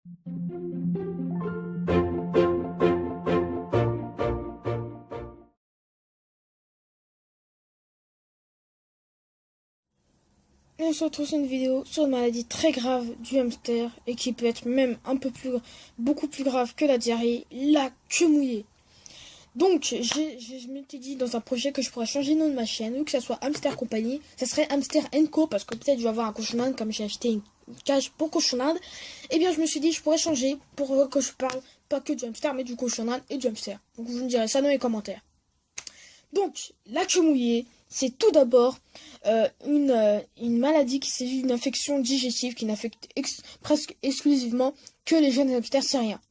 On se retrouve sur une vidéo sur une maladie très grave du hamster et qui peut être même beaucoup plus grave que la diarrhée, la queue mouillée. Donc, je m'étais dit dans un projet que je pourrais changer le nom de ma chaîne, ou que ça soit Hamster Compagnie, ça serait Hamster Co, parce que peut-être je vais avoir un cochon comme j'ai acheté une cage pour cochon. Et bien, je me suis dit, je pourrais changer pour que je parle pas que du hamster, mais du cochon et du hamster. Donc, vous me direz ça dans les commentaires. Donc, la queue mouillée, c'est tout d'abord une maladie qui s'agit d'une infection digestive qui n'affecte presque exclusivement que les jeunes hamsters syriens.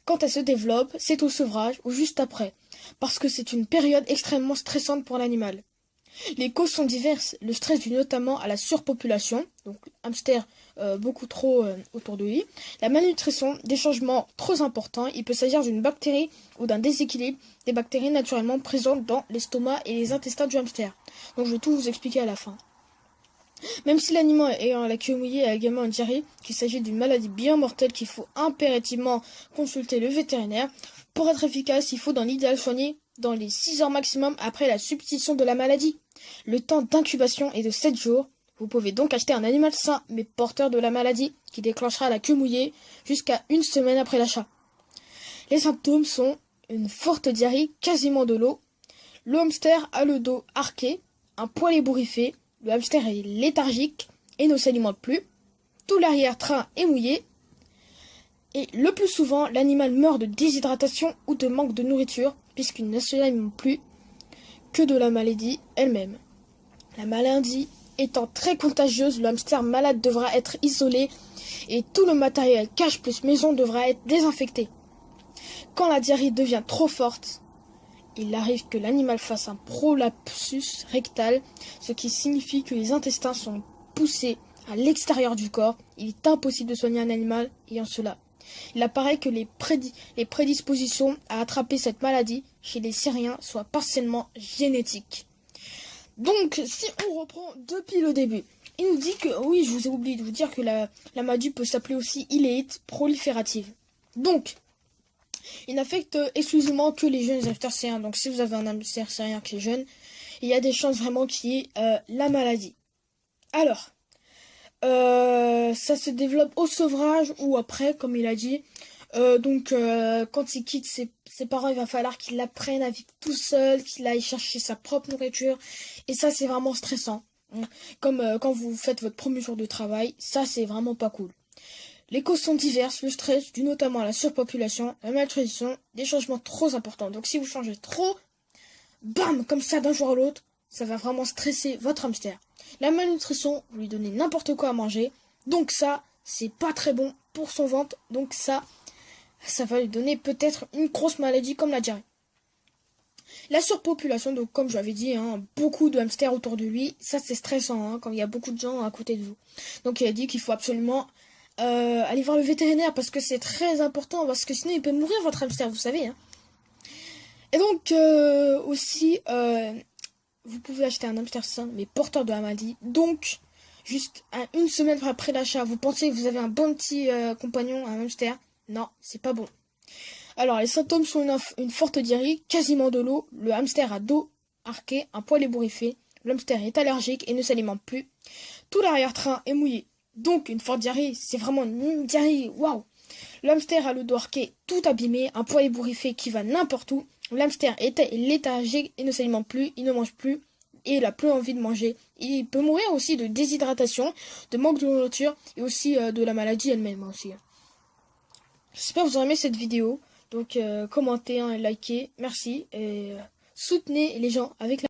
Quand elle se développe, c'est au sevrage ou juste après, parce que c'est une période extrêmement stressante pour l'animal. Les causes sont diverses, le stress dû notamment à la surpopulation, donc hamster beaucoup trop autour de lui, la malnutrition, des changements trop importants, il peut s'agir d'une bactérie ou d'un déséquilibre des bactéries naturellement présentes dans l'estomac et les intestins du hamster. Donc je vais tout vous expliquer à la fin. Même si l'animal ayant la queue mouillée a également une diarrhée, qu'il s'agit d'une maladie bien mortelle qu'il faut impérativement consulter le vétérinaire. Pour être efficace, il faut dans l'idéal soigner dans les 6 heures maximum après la substitution de la maladie. Le temps d'incubation est de 7 jours. Vous pouvez donc acheter un animal sain mais porteur de la maladie qui déclenchera la queue mouillée jusqu'à 1 semaine après l'achat. Les symptômes sont une forte diarrhée, quasiment de l'eau. Le hamster a le dos arqué, un poil ébouriffé. Le hamster est léthargique et ne s'alimente plus. Tout l'arrière-train est mouillé. Et le plus souvent, l'animal meurt de déshydratation ou de manque de nourriture, puisqu'il ne s'alimente plus que de la maladie elle-même. La maladie étant très contagieuse, le hamster malade devra être isolé et tout le matériel cache plus maison devra être désinfecté. Quand la diarrhée devient trop forte, il arrive que l'animal fasse un prolapsus rectal, ce qui signifie que les intestins sont poussés à l'extérieur du corps. Il est impossible de soigner un animal ayant cela. Il apparaît que les prédispositions à attraper cette maladie chez les Syriens soient partiellement génétiques. Donc, si on reprend depuis le début, il nous dit que, oui, je vous ai oublié de vous dire que la maladie peut s'appeler aussi iléite proliférative. Donc, il n'affecte exclusivement que les jeunes hamsters syriens. Donc si vous avez un hamster syrien qui est jeune, il y a des chances vraiment qu'il y ait la maladie. Alors, ça se développe au sevrage ou après, comme il a dit. Quand il quitte ses parents, il va falloir qu'il apprenne à vivre tout seul, qu'il aille chercher sa propre nourriture. Et ça, c'est vraiment stressant. Comme quand vous faites votre premier jour de travail, ça, c'est vraiment pas cool. Les causes sont diverses, le stress dû notamment à la surpopulation, la malnutrition, des changements trop importants. Donc si vous changez trop, bam, comme ça d'un jour à l'autre, ça va vraiment stresser votre hamster. La malnutrition, vous lui donnez n'importe quoi à manger, donc ça, c'est pas très bon pour son ventre, donc ça va lui donner peut-être une grosse maladie comme la diarrhée. La surpopulation, donc comme je l'avais dit, beaucoup de hamsters autour de lui, ça c'est stressant quand il y a beaucoup de gens à côté de vous. Donc il a dit qu'il faut absolument aller voir le vétérinaire parce que c'est très important, parce que sinon il peut mourir votre hamster, vous savez. Et donc aussi, vous pouvez acheter un hamster sain mais porteur de la maladie. Donc, juste une semaine après l'achat, vous pensez que vous avez un bon petit compagnon, un hamster. Non, c'est pas bon. Alors, les symptômes sont une forte diarrhée, quasiment de l'eau. Le hamster a dos arqué, un poil ébouriffé. Le hamster est allergique et ne s'alimente plus. Tout l'arrière-train est mouillé. Donc, une forte diarrhée, c'est vraiment une diarrhée, waouh! Le hamster a le dos arqué, tout abîmé, un poil ébouriffé qui va n'importe où. Le hamster est léthargique et ne s'alimente plus, il ne mange plus et il n'a plus envie de manger. Il peut mourir aussi de déshydratation, de manque de nourriture et aussi de la maladie elle-même aussi. J'espère que vous aurez aimé cette vidéo. Donc, commentez, likez, merci et soutenez les gens avec la